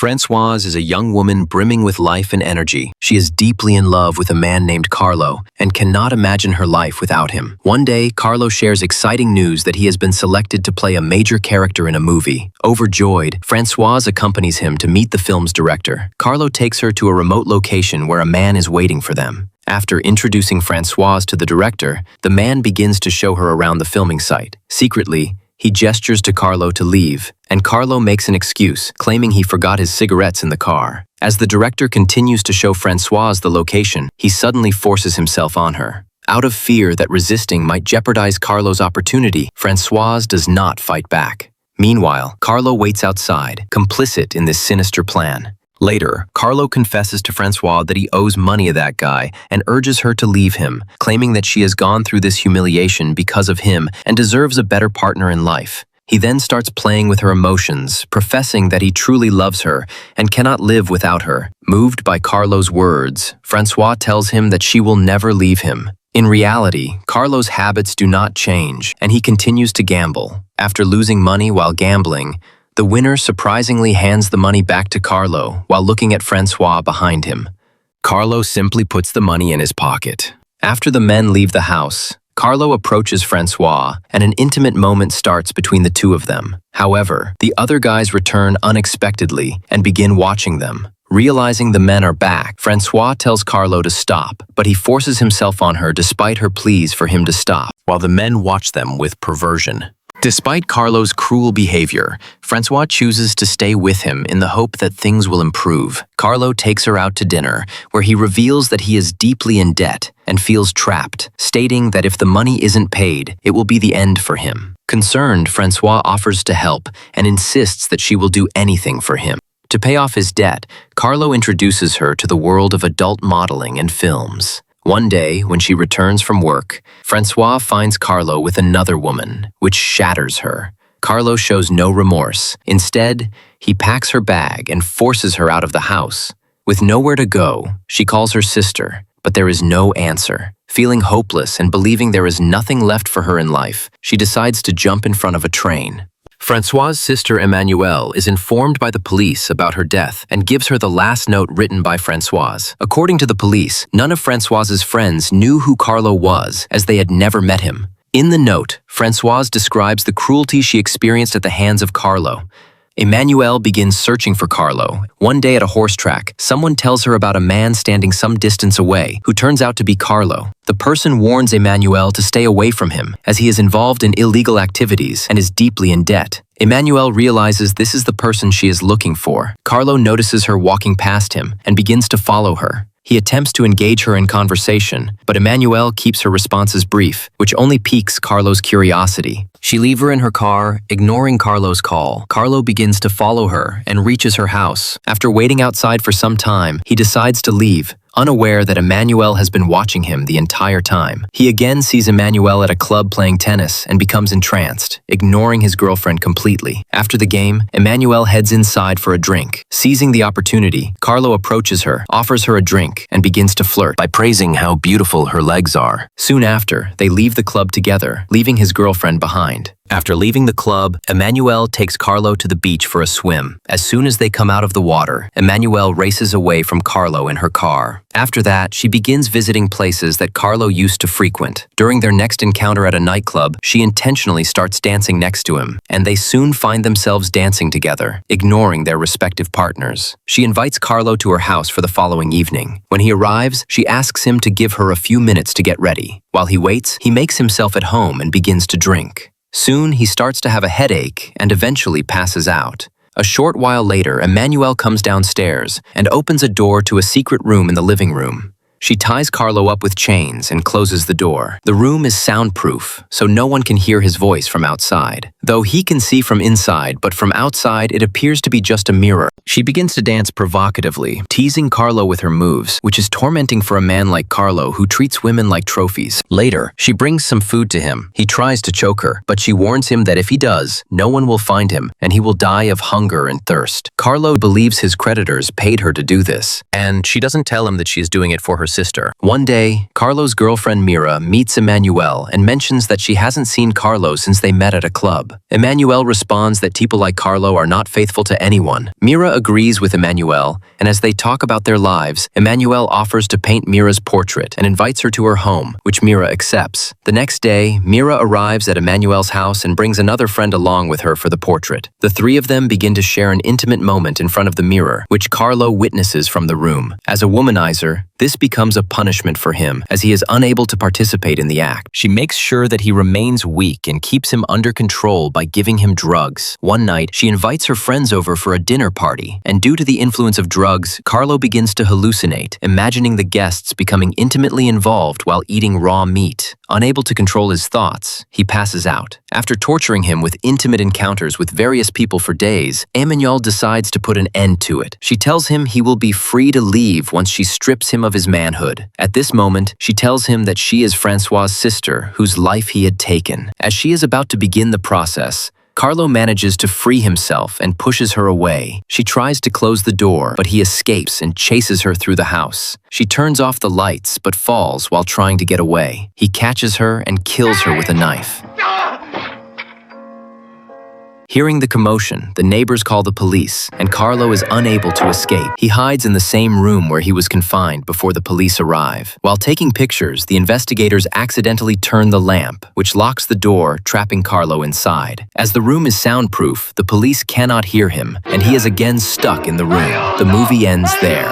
Françoise is a young woman brimming with life and energy. She is deeply in love with a man named Carlo and cannot imagine her life without him. One day, Carlo shares exciting news that he has been selected to play a major character in a movie. Overjoyed, Françoise accompanies him to meet the film's director. Carlo takes her to a remote location where a man is waiting for them. After introducing Françoise to the director, the man begins to show her around the filming site. Secretly, he gestures to Carlo to leave, and Carlo makes an excuse, claiming he forgot his cigarettes in the car. As the director continues to show Françoise the location, he suddenly forces himself on her. Out of fear that resisting might jeopardize Carlo's opportunity, Françoise does not fight back. Meanwhile, Carlo waits outside, complicit in this sinister plan. Later, Carlo confesses to Françoise that he owes money to that guy and urges her to leave him, claiming that she has gone through this humiliation because of him and deserves a better partner in life. He then starts playing with her emotions, professing that he truly loves her and cannot live without her. Moved by Carlo's words, Françoise tells him that she will never leave him. In reality, Carlo's habits do not change, and he continues to gamble. After losing money while gambling, the winner surprisingly hands the money back to Carlo while looking at Françoise behind him. Carlo simply puts the money in his pocket. After the men leave the house, Carlo approaches Françoise, and an intimate moment starts between the two of them. However, the other guys return unexpectedly and begin watching them. Realizing the men are back, Françoise tells Carlo to stop, but he forces himself on her despite her pleas for him to stop, while the men watch them with perversion. Despite Carlo's cruel behavior, Françoise chooses to stay with him in the hope that things will improve. Carlo takes her out to dinner, where he reveals that he is deeply in debt and feels trapped, stating that if the money isn't paid, it will be the end for him. Concerned, Françoise offers to help and insists that she will do anything for him. To pay off his debt, Carlo introduces her to the world of adult modeling and films. One day, when she returns from work, Françoise finds Carlo with another woman, which shatters her. Carlo shows no remorse. Instead, he packs her bag and forces her out of the house. With nowhere to go, she calls her sister, but there is no answer. Feeling hopeless and believing there is nothing left for her in life, she decides to jump in front of a train. Françoise's sister Emmanuelle is informed by the police about her death and gives her the last note written by Françoise. According to the police, none of Françoise's friends knew who Carlo was, as they had never met him. In the note, Françoise describes the cruelty she experienced at the hands of Carlo. Emmanuelle begins searching for Carlo. One day at a horse track, someone tells her about a man standing some distance away, who turns out to be Carlo. The person warns Emmanuelle to stay away from him, as he is involved in illegal activities and is deeply in debt. Emmanuelle realizes this is the person she is looking for. Carlo notices her walking past him and begins to follow her. He attempts to engage her in conversation, but Emmanuelle keeps her responses brief, which only piques Carlo's curiosity. She leaves her in her car, ignoring Carlo's call. Carlo begins to follow her and reaches her house. After waiting outside for some time, he decides to leave, unaware that Emmanuelle has been watching him the entire time. He again sees Emmanuelle at a club playing tennis and becomes entranced, ignoring his girlfriend completely. After the game, Emmanuelle heads inside for a drink. Seizing the opportunity, Carlo approaches her, offers her a drink, and begins to flirt by praising how beautiful her legs are. Soon after, they leave the club together, leaving his girlfriend behind. After leaving the club, Emmanuelle takes Carlo to the beach for a swim. As soon as they come out of the water, Emmanuelle races away from Carlo in her car. After that, she begins visiting places that Carlo used to frequent. During their next encounter at a nightclub, she intentionally starts dancing next to him, and they soon find themselves dancing together, ignoring their respective partners. She invites Carlo to her house for the following evening. When he arrives, she asks him to give her a few minutes to get ready. While he waits, he makes himself at home and begins to drink. Soon, he starts to have a headache and eventually passes out. A short while later, Emmanuelle comes downstairs and opens a door to a secret room in the living room. She ties Carlo up with chains and closes the door. The room is soundproof, so no one can hear his voice from outside. Though he can see from inside, but from outside it appears to be just a mirror. She begins to dance provocatively, teasing Carlo with her moves, which is tormenting for a man like Carlo who treats women like trophies. Later, she brings some food to him. He tries to choke her, but she warns him that if he does, no one will find him and he will die of hunger and thirst. Carlo believes his creditors paid her to do this, and she doesn't tell him that she is doing it for herself. sister. One day, Carlo's girlfriend Mira meets Emmanuel and mentions that she hasn't seen Carlo since they met at a club. Emmanuel responds that people like Carlo are not faithful to anyone. Mira agrees with Emmanuel, and as they talk about their lives, Emmanuel offers to paint Mira's portrait and invites her to her home, which Mira accepts. The next day, Mira arrives at Emmanuel's house and brings another friend along with her for the portrait. The three of them begin to share an intimate moment in front of the mirror, which Carlo witnesses from the room. As a womanizer, this becomes a punishment for him, as he is unable to participate in the act. She makes sure that he remains weak and keeps him under control by giving him drugs. One night, she invites her friends over for a dinner party, and due to the influence of drugs, Carlo begins to hallucinate, imagining the guests becoming intimately involved while eating raw meat. Unable to control his thoughts, he passes out. After torturing him with intimate encounters with various people for days, Emmanuel decides to put an end to it. She tells him he will be free to leave once she strips him of his manhood. At this moment, she tells him that she is Francois's sister, whose life he had taken. As she is about to begin the process, Carlo manages to free himself and pushes her away. She tries to close the door, but he escapes and chases her through the house. She turns off the lights, but falls while trying to get away. He catches her and kills her with a knife. Hearing the commotion, the neighbors call the police, and Carlo is unable to escape. He hides in the same room where he was confined before the police arrive. While taking pictures, the investigators accidentally turn the lamp, which locks the door, trapping Carlo inside. As the room is soundproof, the police cannot hear him, and he is again stuck in the room. The movie ends there.